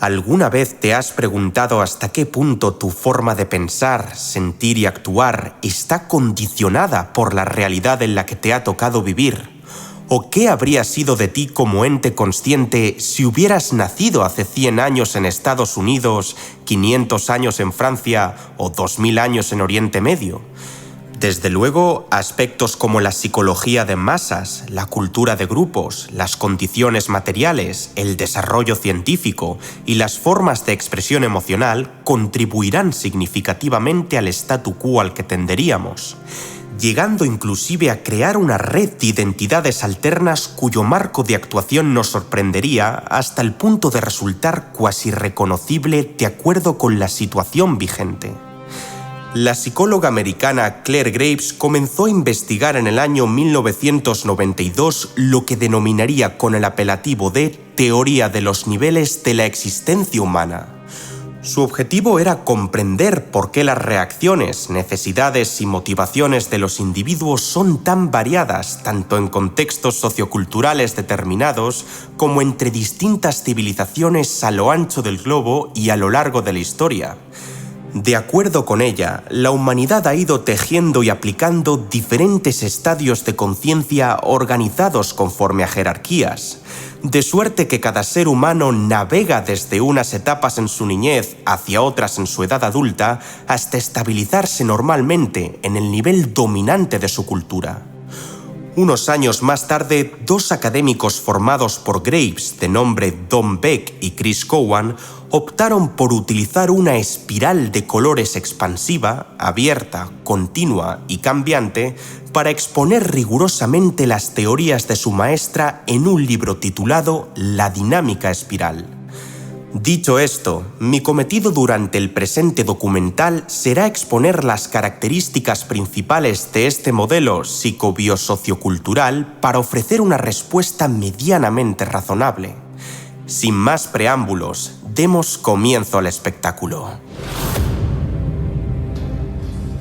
¿Alguna vez te has preguntado hasta qué punto tu forma de pensar, sentir y actuar está condicionada por la realidad en la que te ha tocado vivir? ¿O qué habría sido de ti como ente consciente si hubieras nacido hace 100 años en Estados Unidos, 500 años en Francia o 2000 años en Oriente Medio? Desde luego, aspectos como la psicología de masas, la cultura de grupos, las condiciones materiales, el desarrollo científico y las formas de expresión emocional contribuirán significativamente al statu quo al que tenderíamos, llegando inclusive a crear una red de identidades alternas cuyo marco de actuación nos sorprendería hasta el punto de resultar cuasi reconocible de acuerdo con la situación vigente. La psicóloga americana Claire Graves comenzó a investigar en el año 1992 lo que denominaría con el apelativo de teoría de los niveles de la existencia humana. Su objetivo era comprender por qué las reacciones, necesidades y motivaciones de los individuos son tan variadas tanto en contextos socioculturales determinados como entre distintas civilizaciones a lo ancho del globo y a lo largo de la historia. De acuerdo con ella, la humanidad ha ido tejiendo y aplicando diferentes estadios de conciencia organizados conforme a jerarquías, de suerte que cada ser humano navega desde unas etapas en su niñez hacia otras en su edad adulta hasta estabilizarse normalmente en el nivel dominante de su cultura. Unos años más tarde, dos académicos formados por Graves, de nombre Don Beck y Chris Cowan, optaron por utilizar una espiral de colores expansiva, abierta, continua y cambiante para exponer rigurosamente las teorías de su maestra en un libro titulado La dinámica espiral. Dicho esto, mi cometido durante el presente documental será exponer las características principales de este modelo psicobiosociocultural para ofrecer una respuesta medianamente razonable. Sin más preámbulos, demos comienzo al espectáculo.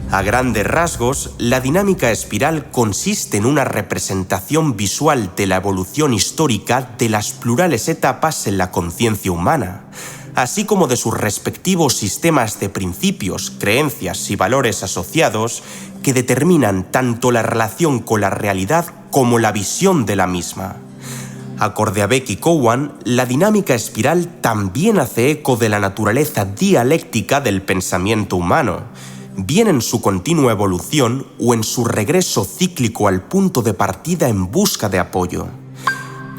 A grandes rasgos, la dinámica espiral consiste en una representación visual de la evolución histórica de las plurales etapas en la conciencia humana, así como de sus respectivos sistemas de principios, creencias y valores asociados que determinan tanto la relación con la realidad como la visión de la misma. Acorde a Beck y Cowan, la dinámica espiral también hace eco de la naturaleza dialéctica del pensamiento humano, bien en su continua evolución o en su regreso cíclico al punto de partida en busca de apoyo.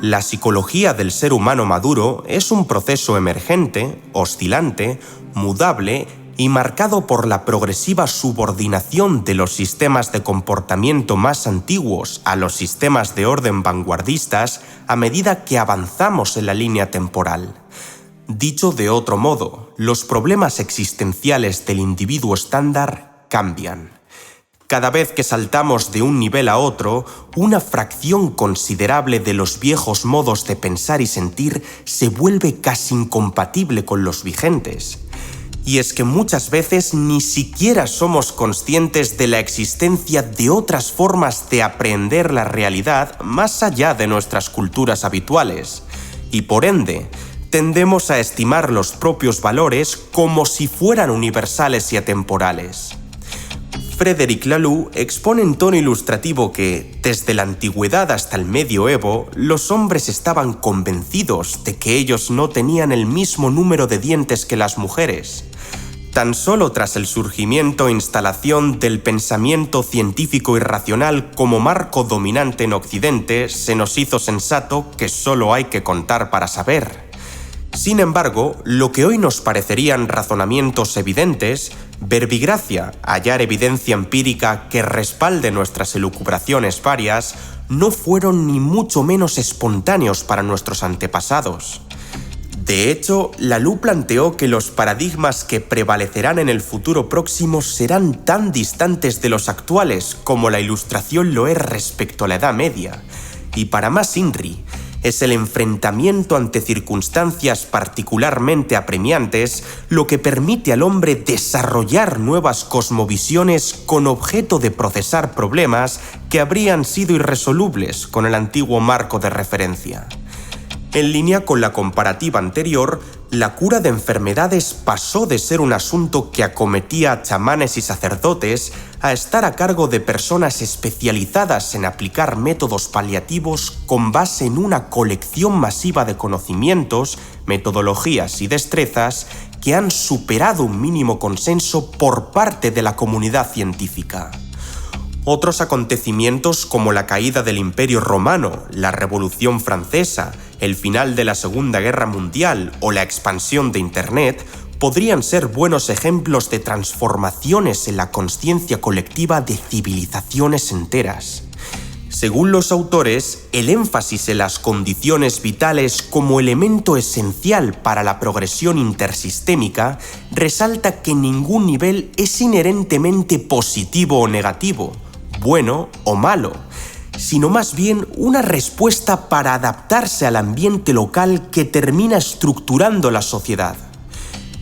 La psicología del ser humano maduro es un proceso emergente, oscilante, mudable y marcado por la progresiva subordinación de los sistemas de comportamiento más antiguos a los sistemas de orden vanguardistas a medida que avanzamos en la línea temporal. Dicho de otro modo, los problemas existenciales del individuo estándar cambian. Cada vez que saltamos de un nivel a otro, una fracción considerable de los viejos modos de pensar y sentir se vuelve casi incompatible con los vigentes. Y es que muchas veces ni siquiera somos conscientes de la existencia de otras formas de aprender la realidad más allá de nuestras culturas habituales, y por ende, tendemos a estimar los propios valores como si fueran universales y atemporales. Frederick Laloux expone en tono ilustrativo que, desde la antigüedad hasta el medioevo, los hombres estaban convencidos de que ellos no tenían el mismo número de dientes que las mujeres. Tan solo tras el surgimiento e instalación del pensamiento científico y racional como marco dominante en Occidente, se nos hizo sensato que solo hay que contar para saber. Sin embargo, lo que hoy nos parecerían razonamientos evidentes, verbigracia, hallar evidencia empírica que respalde nuestras elucubraciones varias, no fueron ni mucho menos espontáneos para nuestros antepasados. De hecho, Laloux planteó que los paradigmas que prevalecerán en el futuro próximo serán tan distantes de los actuales como la Ilustración lo es respecto a la Edad Media, y para más INRI, es el enfrentamiento ante circunstancias particularmente apremiantes lo que permite al hombre desarrollar nuevas cosmovisiones con objeto de procesar problemas que habrían sido irresolubles con el antiguo marco de referencia. En línea con la comparativa anterior, la cura de enfermedades pasó de ser un asunto que acometía a chamanes y sacerdotes a estar a cargo de personas especializadas en aplicar métodos paliativos con base en una colección masiva de conocimientos, metodologías y destrezas que han superado un mínimo consenso por parte de la comunidad científica. Otros acontecimientos como la caída del Imperio Romano, la Revolución Francesa, el final de la Segunda Guerra Mundial o la expansión de Internet podrían ser buenos ejemplos de transformaciones en la consciencia colectiva de civilizaciones enteras. Según los autores, el énfasis en las condiciones vitales como elemento esencial para la progresión intersistémica resalta que ningún nivel es inherentemente positivo o negativo, bueno o malo, sino más bien una respuesta para adaptarse al ambiente local que termina estructurando la sociedad.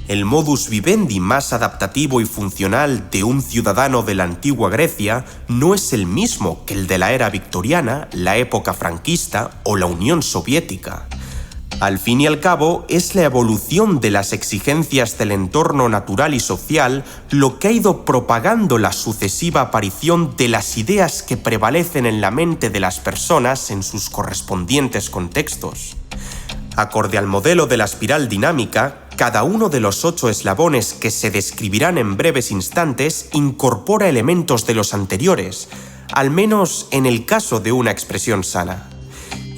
El modus vivendi más adaptativo y funcional de un ciudadano de la antigua Grecia no es el mismo que el de la era victoriana, la época franquista o la Unión Soviética. Al fin y al cabo, es la evolución de las exigencias del entorno natural y social lo que ha ido propagando la sucesiva aparición de las ideas que prevalecen en la mente de las personas en sus correspondientes contextos. Acorde al modelo de la espiral dinámica, cada uno de los 8 eslabones que se describirán en breves instantes incorpora elementos de los anteriores, al menos en el caso de una expresión sana.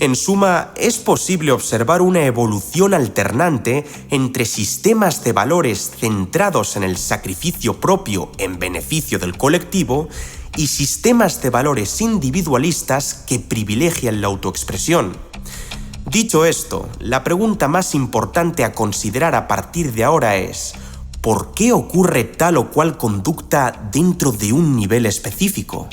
En suma, es posible observar una evolución alternante entre sistemas de valores centrados en el sacrificio propio en beneficio del colectivo y sistemas de valores individualistas que privilegian la autoexpresión. Dicho esto, la pregunta más importante a considerar a partir de ahora es: ¿por qué ocurre tal o cual conducta dentro de un nivel específico?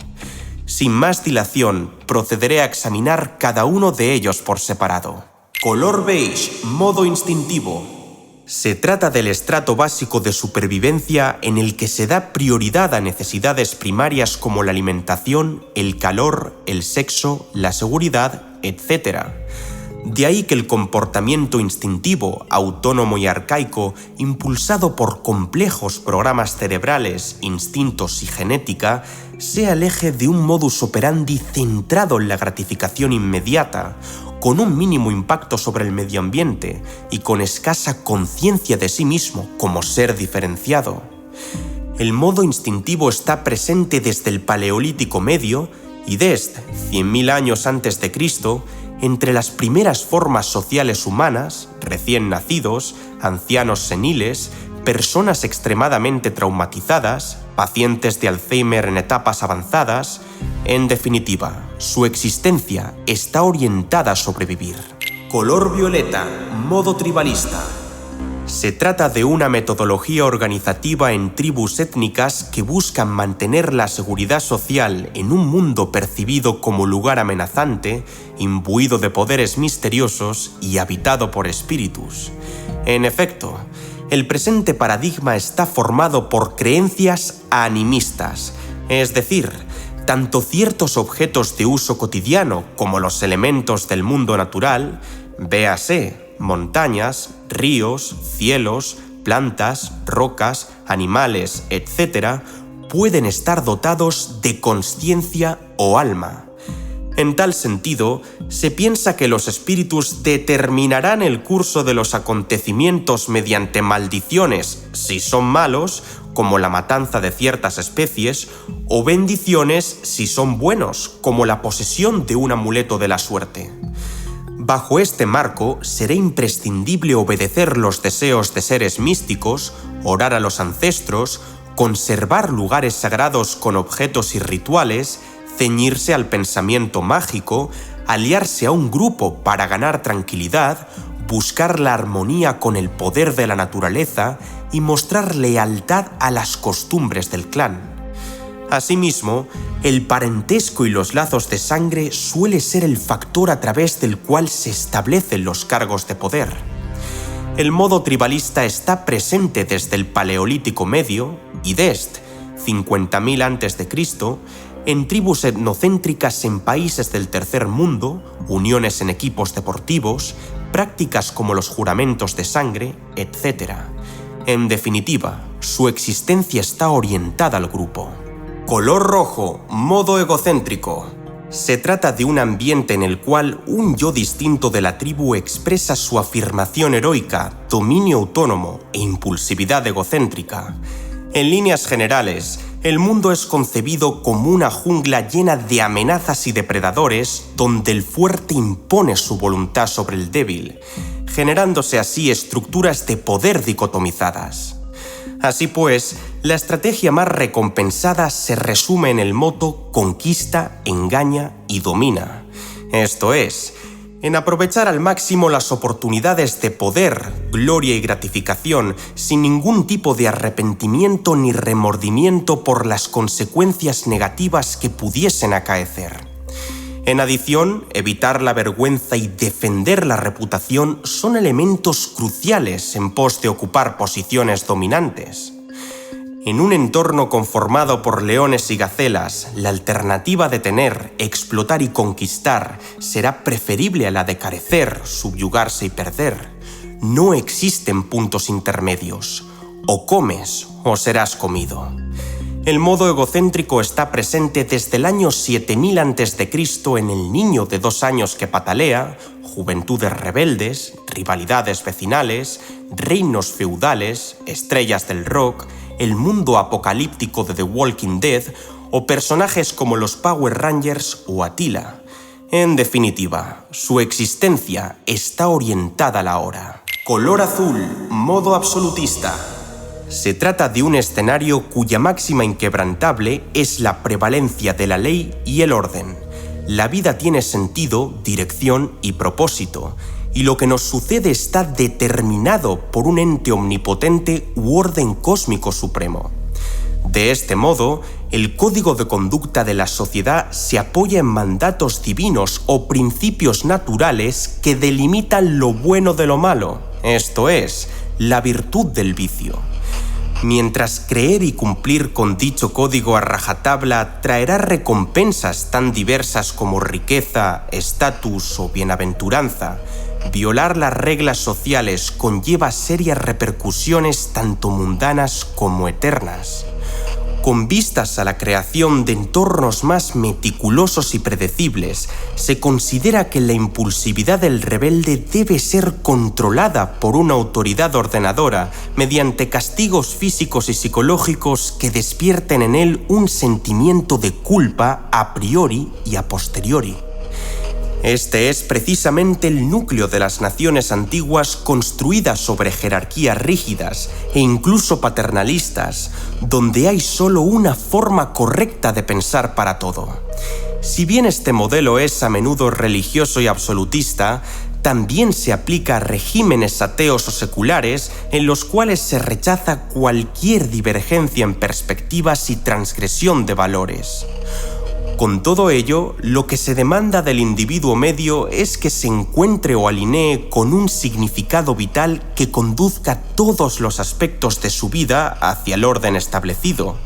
Sin más dilación, procederé a examinar cada uno de ellos por separado. Color beige, modo instintivo. Se trata del estrato básico de supervivencia en el que se da prioridad a necesidades primarias como la alimentación, el calor, el sexo, la seguridad, etc. De ahí que el comportamiento instintivo, autónomo y arcaico, impulsado por complejos programas cerebrales, instintos y genética, sea el eje de un modus operandi centrado en la gratificación inmediata, con un mínimo impacto sobre el medio ambiente y con escasa conciencia de sí mismo como ser diferenciado. El modo instintivo está presente desde el Paleolítico Medio y desde 100.000 años antes de Cristo, entre las primeras formas sociales humanas, recién nacidos, ancianos seniles, personas extremadamente traumatizadas, pacientes de Alzheimer en etapas avanzadas. En definitiva, su existencia está orientada a sobrevivir. Color violeta, modo tribalista. Se trata de una metodología organizativa en tribus étnicas que buscan mantener la seguridad social en un mundo percibido como lugar amenazante, imbuido de poderes misteriosos y habitado por espíritus. En efecto, el presente paradigma está formado por creencias animistas, es decir, tanto ciertos objetos de uso cotidiano como los elementos del mundo natural, véase, montañas, ríos, cielos, plantas, rocas, animales, etc., pueden estar dotados de consciencia o alma. En tal sentido, se piensa que los espíritus determinarán el curso de los acontecimientos mediante maldiciones, si son malos, como la matanza de ciertas especies, o bendiciones si son buenos, como la posesión de un amuleto de la suerte. Bajo este marco, será imprescindible obedecer los deseos de seres místicos, orar a los ancestros, conservar lugares sagrados con objetos y rituales, ceñirse al pensamiento mágico, aliarse a un grupo para ganar tranquilidad, buscar la armonía con el poder de la naturaleza y mostrar lealtad a las costumbres del clan. Asimismo, el parentesco y los lazos de sangre suele ser el factor a través del cual se establecen los cargos de poder. El modo tribalista está presente desde el Paleolítico Medio y desde 50.000 a.C. en tribus etnocéntricas en países del tercer mundo, uniones en equipos deportivos, prácticas como los juramentos de sangre, etc. En definitiva, su existencia está orientada al grupo. Color rojo, modo egocéntrico. Se trata de un ambiente en el cual un yo distinto de la tribu expresa su afirmación heroica, dominio autónomo e impulsividad egocéntrica. En líneas generales, el mundo es concebido como una jungla llena de amenazas y depredadores donde el fuerte impone su voluntad sobre el débil, generándose así estructuras de poder dicotomizadas. Así pues, la estrategia más recompensada se resume en el moto conquista, engaña y domina. Esto es, en aprovechar al máximo las oportunidades de poder, gloria y gratificación sin ningún tipo de arrepentimiento ni remordimiento por las consecuencias negativas que pudiesen acaecer. En adición, evitar la vergüenza y defender la reputación son elementos cruciales en pos de ocupar posiciones dominantes. En un entorno conformado por leones y gacelas, la alternativa de tener, explotar y conquistar será preferible a la de carecer, subyugarse y perder. No existen puntos intermedios. O comes o serás comido. El modo egocéntrico está presente desde el año 7000 a.C. en el niño de 2 años que patalea, juventudes rebeldes, rivalidades vecinales, reinos feudales, estrellas del rock, el mundo apocalíptico de The Walking Dead o personajes como los Power Rangers o Attila. En definitiva, su existencia está orientada a la hora. Color azul, modo absolutista. Se trata de un escenario cuya máxima inquebrantable es la prevalencia de la ley y el orden. La vida tiene sentido, dirección y propósito, y lo que nos sucede está determinado por un ente omnipotente u orden cósmico supremo. De este modo, el código de conducta de la sociedad se apoya en mandatos divinos o principios naturales que delimitan lo bueno de lo malo, esto es, la virtud del vicio. Mientras creer y cumplir con dicho código a rajatabla traerá recompensas tan diversas como riqueza, estatus o bienaventuranza, violar las reglas sociales conlleva serias repercusiones tanto mundanas como eternas. Con vistas a la creación de entornos más meticulosos y predecibles, se considera que la impulsividad del rebelde debe ser controlada por una autoridad ordenadora mediante castigos físicos y psicológicos que despierten en él un sentimiento de culpa a priori y a posteriori. Este es precisamente el núcleo de las naciones antiguas construidas sobre jerarquías rígidas e incluso paternalistas, donde hay solo una forma correcta de pensar para todo. Si bien este modelo es a menudo religioso y absolutista, también se aplica a regímenes ateos o seculares en los cuales se rechaza cualquier divergencia en perspectivas y transgresión de valores. Con todo ello, lo que se demanda del individuo medio es que se encuentre o alinee con un significado vital que conduzca todos los aspectos de su vida hacia el orden establecido,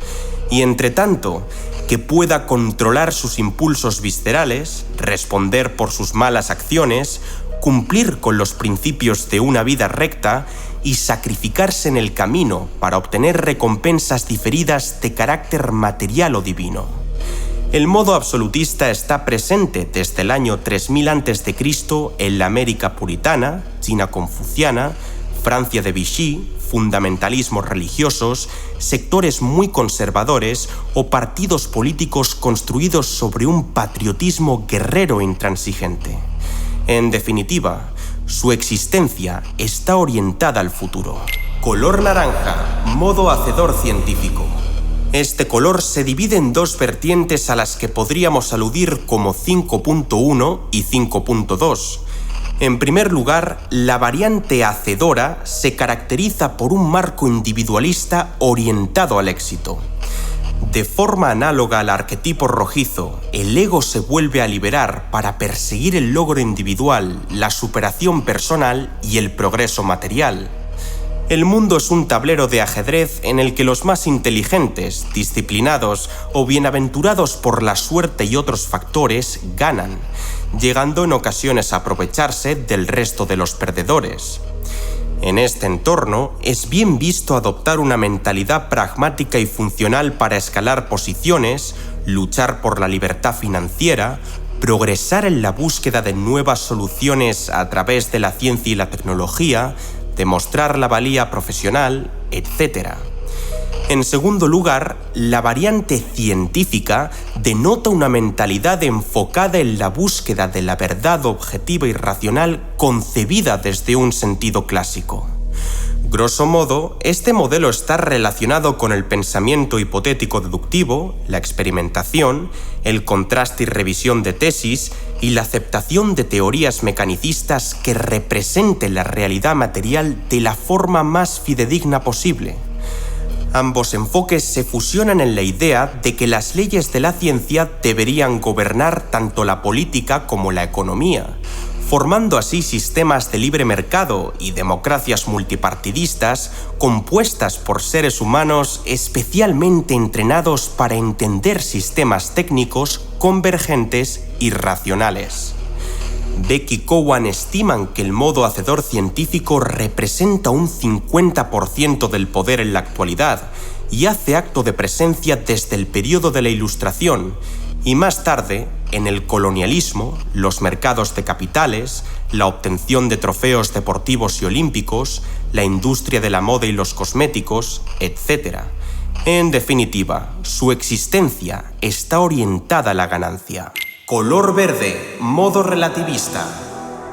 y entre tanto, que pueda controlar sus impulsos viscerales, responder por sus malas acciones, cumplir con los principios de una vida recta y sacrificarse en el camino para obtener recompensas diferidas de carácter material o divino. El modo absolutista está presente desde el año 3000 a.C. en la América puritana, China confuciana, Francia de Vichy, fundamentalismos religiosos, sectores muy conservadores o partidos políticos construidos sobre un patriotismo guerrero e intransigente. En definitiva, su existencia está orientada al futuro. Color naranja, modo hacedor científico. Este color se divide en dos vertientes a las que podríamos aludir como 5.1 y 5.2. En primer lugar, la variante hacedora se caracteriza por un marco individualista orientado al éxito. De forma análoga al arquetipo rojizo, el ego se vuelve a liberar para perseguir el logro individual, la superación personal y el progreso material. El mundo es un tablero de ajedrez en el que los más inteligentes, disciplinados o bienaventurados por la suerte y otros factores ganan, llegando en ocasiones a aprovecharse del resto de los perdedores. En este entorno, es bien visto adoptar una mentalidad pragmática y funcional para escalar posiciones, luchar por la libertad financiera, progresar en la búsqueda de nuevas soluciones a través de la ciencia y la tecnología, demostrar la valía profesional, etc. En segundo lugar, la variante científica denota una mentalidad enfocada en la búsqueda de la verdad objetiva y racional concebida desde un sentido clásico. Grosso modo, este modelo está relacionado con el pensamiento hipotético deductivo, la experimentación, el contraste y revisión de tesis y la aceptación de teorías mecanicistas que representen la realidad material de la forma más fidedigna posible. Ambos enfoques se fusionan en la idea de que las leyes de la ciencia deberían gobernar tanto la política como la economía, formando así sistemas de libre mercado y democracias multipartidistas compuestas por seres humanos especialmente entrenados para entender sistemas técnicos convergentes y racionales. Beck y Cowan estiman que el modo hacedor científico representa un 50% del poder en la actualidad y hace acto de presencia desde el periodo de la Ilustración, y más tarde, en el colonialismo, los mercados de capitales, la obtención de trofeos deportivos y olímpicos, la industria de la moda y los cosméticos, etc. En definitiva, su existencia está orientada a la ganancia. Color verde, modo relativista.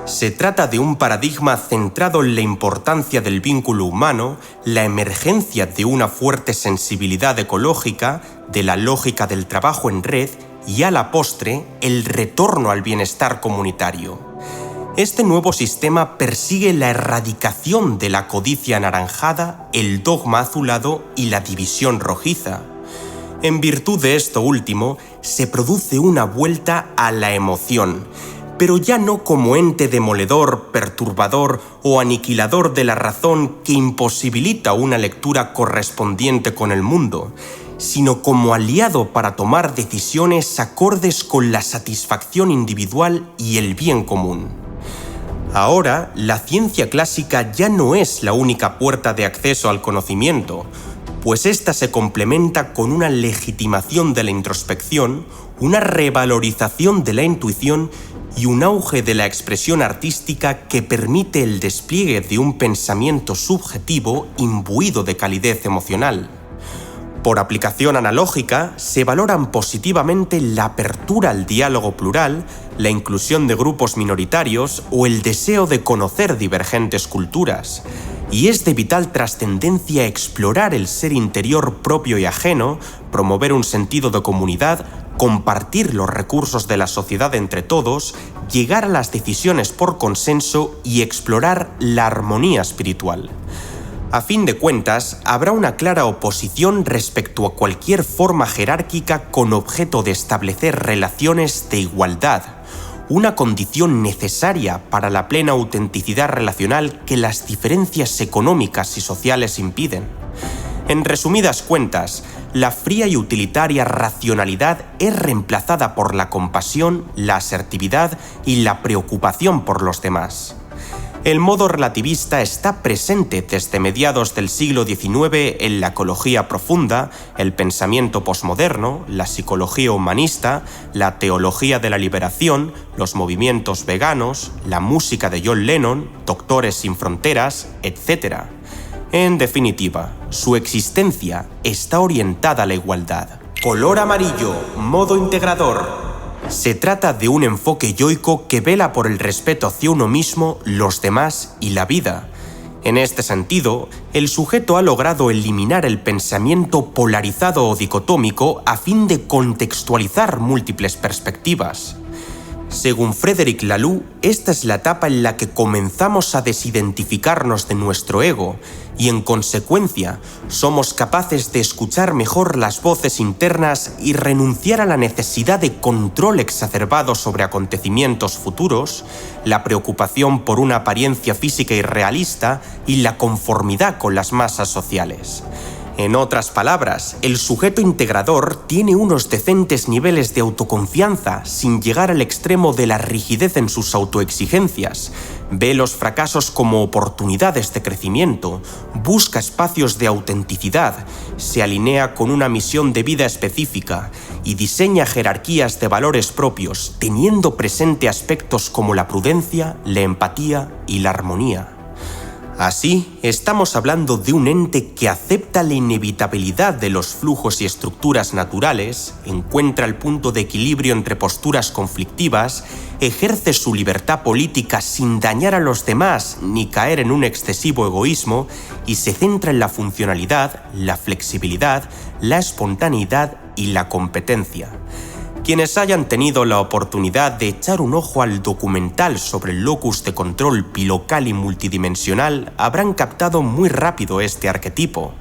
Se trata de un paradigma centrado en la importancia del vínculo humano, la emergencia de una fuerte sensibilidad ecológica, de la lógica del trabajo en red y, a la postre, el retorno al bienestar comunitario. Este nuevo sistema persigue la erradicación de la codicia anaranjada, el dogma azulado y la división rojiza. En virtud de esto último, se produce una vuelta a la emoción, pero ya no como ente demoledor, perturbador o aniquilador de la razón que imposibilita una lectura correspondiente con el mundo, sino como aliado para tomar decisiones acordes con la satisfacción individual y el bien común. Ahora, la ciencia clásica ya no es la única puerta de acceso al conocimiento, pues ésta se complementa con una legitimación de la introspección, una revalorización de la intuición y un auge de la expresión artística que permite el despliegue de un pensamiento subjetivo imbuido de calidez emocional. Por aplicación analógica, se valoran positivamente la apertura al diálogo plural, la inclusión de grupos minoritarios o el deseo de conocer divergentes culturas, y es de vital trascendencia explorar el ser interior propio y ajeno, promover un sentido de comunidad, compartir los recursos de la sociedad entre todos, llegar a las decisiones por consenso y explorar la armonía espiritual. A fin de cuentas, habrá una clara oposición respecto a cualquier forma jerárquica con objeto de establecer relaciones de igualdad, una condición necesaria para la plena autenticidad relacional que las diferencias económicas y sociales impiden. En resumidas cuentas, la fría y utilitaria racionalidad es reemplazada por la compasión, la asertividad y la preocupación por los demás. El modo relativista está presente desde mediados del siglo XIX en la ecología profunda, el pensamiento posmoderno, la psicología humanista, la teología de la liberación, los movimientos veganos, la música de John Lennon, Doctores sin Fronteras, etc. En definitiva, su existencia está orientada a la igualdad. Color amarillo, modo integrador. Se trata de un enfoque yoico que vela por el respeto hacia uno mismo, los demás y la vida. En este sentido, el sujeto ha logrado eliminar el pensamiento polarizado o dicotómico a fin de contextualizar múltiples perspectivas. Según Frederick Laloux, esta es la etapa en la que comenzamos a desidentificarnos de nuestro ego y, en consecuencia, somos capaces de escuchar mejor las voces internas y renunciar a la necesidad de control exacerbado sobre acontecimientos futuros, la preocupación por una apariencia física irrealista y la conformidad con las masas sociales. En otras palabras, el sujeto integrador tiene unos decentes niveles de autoconfianza sin llegar al extremo de la rigidez en sus autoexigencias, ve los fracasos como oportunidades de crecimiento, busca espacios de autenticidad, se alinea con una misión de vida específica y diseña jerarquías de valores propios, teniendo presente aspectos como la prudencia, la empatía y la armonía. Así, estamos hablando de un ente que acepta la inevitabilidad de los flujos y estructuras naturales, encuentra el punto de equilibrio entre posturas conflictivas, ejerce su libertad política sin dañar a los demás ni caer en un excesivo egoísmo y se centra en la funcionalidad, la flexibilidad, la espontaneidad y la competencia. Quienes hayan tenido la oportunidad de echar un ojo al documental sobre el locus de control bilocal y multidimensional habrán captado muy rápido este arquetipo.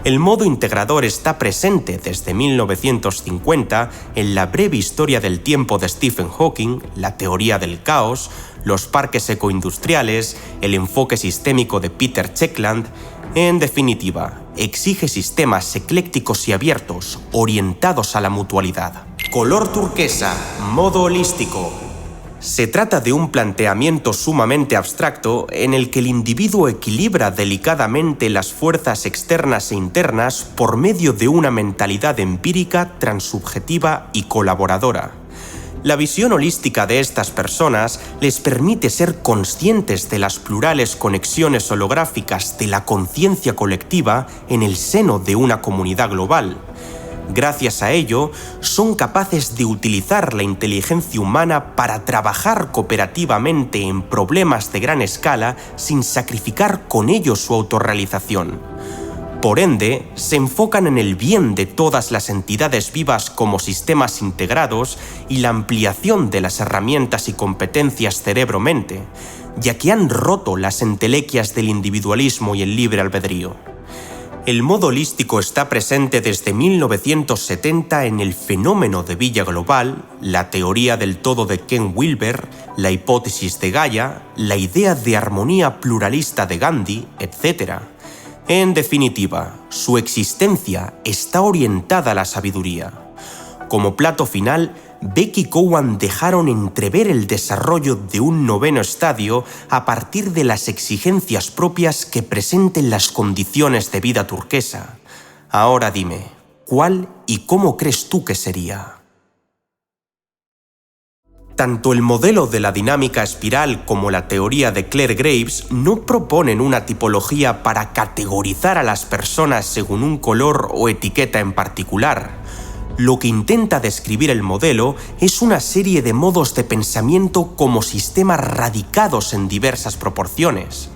El modo integrador está presente desde 1950 en la breve historia del tiempo de Stephen Hawking, la teoría del caos, los parques ecoindustriales, el enfoque sistémico de Peter Checkland. En definitiva, exige sistemas eclécticos y abiertos, orientados a la mutualidad. Color turquesa, modo holístico. Se trata de un planteamiento sumamente abstracto en el que el individuo equilibra delicadamente las fuerzas externas e internas por medio de una mentalidad empírica, transubjetiva y colaboradora. La visión holística de estas personas les permite ser conscientes de las plurales conexiones holográficas de la conciencia colectiva en el seno de una comunidad global. Gracias a ello, son capaces de utilizar la inteligencia humana para trabajar cooperativamente en problemas de gran escala sin sacrificar con ello su autorrealización. Por ende, se enfocan en el bien de todas las entidades vivas como sistemas integrados y la ampliación de las herramientas y competencias cerebro-mente, ya que han roto las entelequias del individualismo y el libre albedrío. El modo holístico está presente desde 1970 en el fenómeno de Villa Global, la teoría del todo de Ken Wilber, la hipótesis de Gaia, la idea de armonía pluralista de Gandhi, etc. En definitiva, su existencia está orientada a la sabiduría. Como plato final, Beck y Cowan dejaron entrever el desarrollo de un noveno estadio a partir de las exigencias propias que presenten las condiciones de vida turquesa. Ahora dime, ¿cuál y cómo crees tú que sería? Tanto el modelo de la dinámica espiral como la teoría de Clare Graves no proponen una tipología para categorizar a las personas según un color o etiqueta en particular. Lo que intenta describir el modelo es una serie de modos de pensamiento como sistemas radicados en diversas proporciones.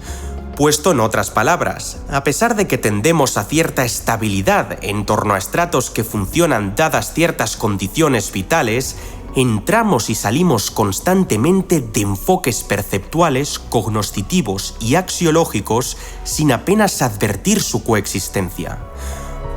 Puesto en otras palabras, a pesar de que tendemos a cierta estabilidad en torno a estratos que funcionan dadas ciertas condiciones vitales, entramos y salimos constantemente de enfoques perceptuales, cognoscitivos y axiológicos sin apenas advertir su coexistencia.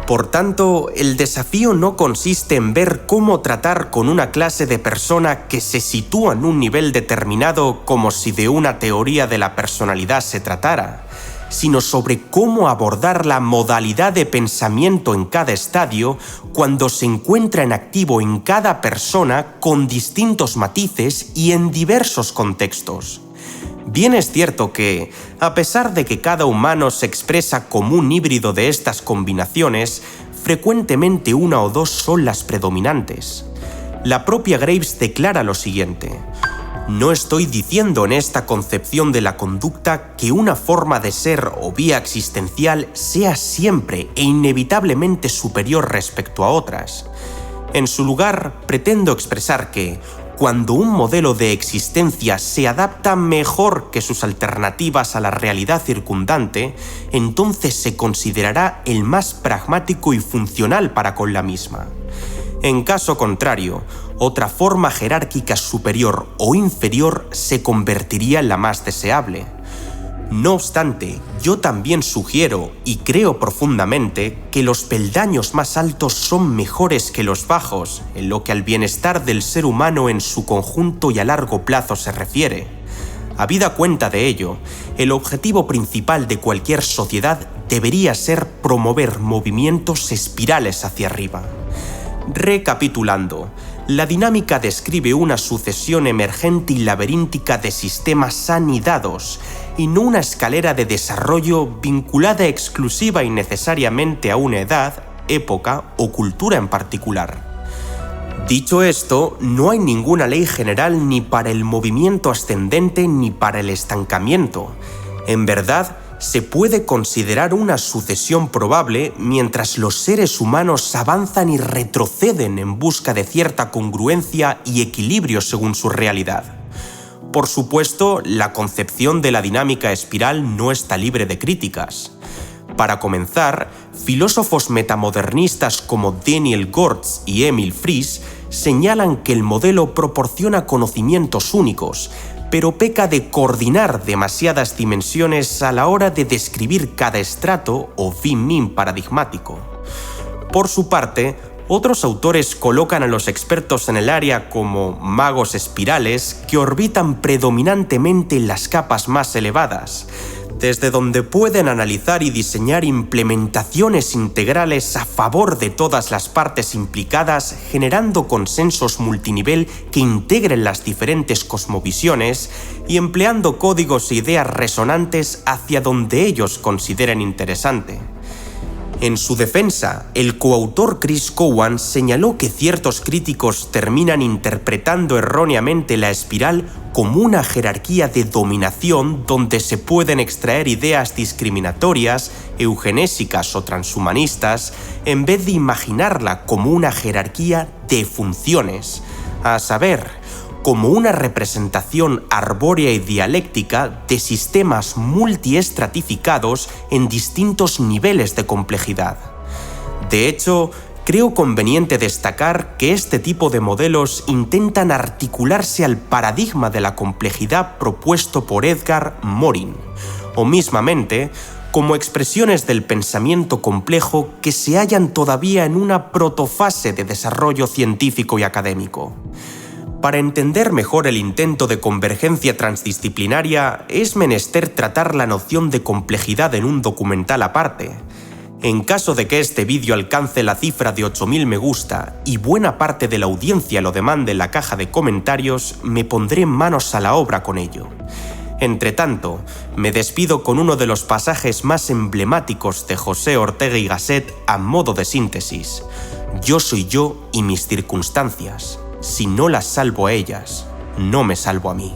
Por tanto, el desafío no consiste en ver cómo tratar con una clase de persona que se sitúa en un nivel determinado como si de una teoría de la personalidad se tratara, sino sobre cómo abordar la modalidad de pensamiento en cada estadio cuando se encuentra en activo en cada persona con distintos matices y en diversos contextos. Bien es cierto que, a pesar de que cada humano se expresa como un híbrido de estas combinaciones, frecuentemente una o dos son las predominantes. La propia Graves declara lo siguiente: no estoy diciendo en esta concepción de la conducta que una forma de ser o vía existencial sea siempre e inevitablemente superior respecto a otras. En su lugar, pretendo expresar que, cuando un modelo de existencia se adapta mejor que sus alternativas a la realidad circundante, entonces se considerará el más pragmático y funcional para con la misma. En caso contrario, Otra forma jerárquica superior o inferior se convertiría en la más deseable. No obstante, yo también sugiero y creo profundamente que los peldaños más altos son mejores que los bajos en lo que al bienestar del ser humano en su conjunto y a largo plazo se refiere. Habida cuenta de ello, el objetivo principal de cualquier sociedad debería ser promover movimientos espirales hacia arriba. Recapitulando, la dinámica describe una sucesión emergente y laberíntica de sistemas anidados, y no una escalera de desarrollo vinculada exclusiva y necesariamente a una edad, época o cultura en particular. Dicho esto, no hay ninguna ley general ni para el movimiento ascendente ni para el estancamiento. En verdad, se puede considerar una sucesión probable mientras los seres humanos avanzan y retroceden en busca de cierta congruencia y equilibrio según su realidad. Por supuesto, la concepción de la dinámica espiral no está libre de críticas. Para comenzar, filósofos metamodernistas como Daniel Gortz y Emil Fries señalan que el modelo proporciona conocimientos únicos, pero peca de coordinar demasiadas dimensiones a la hora de describir cada estrato o bin-min paradigmático. Por su parte, otros autores colocan a los expertos en el área como magos espirales que orbitan predominantemente en las capas más elevadas, desde donde pueden analizar y diseñar implementaciones integrales a favor de todas las partes implicadas, generando consensos multinivel que integren las diferentes cosmovisiones y empleando códigos e ideas resonantes hacia donde ellos consideren interesante. En su defensa, el coautor Chris Cowan señaló que ciertos críticos terminan interpretando erróneamente la espiral como una jerarquía de dominación donde se pueden extraer ideas discriminatorias, eugenésicas o transhumanistas, en vez de imaginarla como una jerarquía de funciones, a saber, como una representación arbórea y dialéctica de sistemas multiestratificados en distintos niveles de complejidad. De hecho, creo conveniente destacar que este tipo de modelos intentan articularse al paradigma de la complejidad propuesto por Edgar Morin, o mismamente, como expresiones del pensamiento complejo que se hallan todavía en una protofase de desarrollo científico y académico. Para entender mejor el intento de convergencia transdisciplinaria, es menester tratar la noción de complejidad en un documental aparte. En caso de que este vídeo alcance la cifra de 8000 me gusta y buena parte de la audiencia lo demande en la caja de comentarios, me pondré manos a la obra con ello. Entretanto, me despido con uno de los pasajes más emblemáticos de José Ortega y Gasset a modo de síntesis. Yo soy yo y mis circunstancias. Si no las salvo a ellas, no me salvo a mí.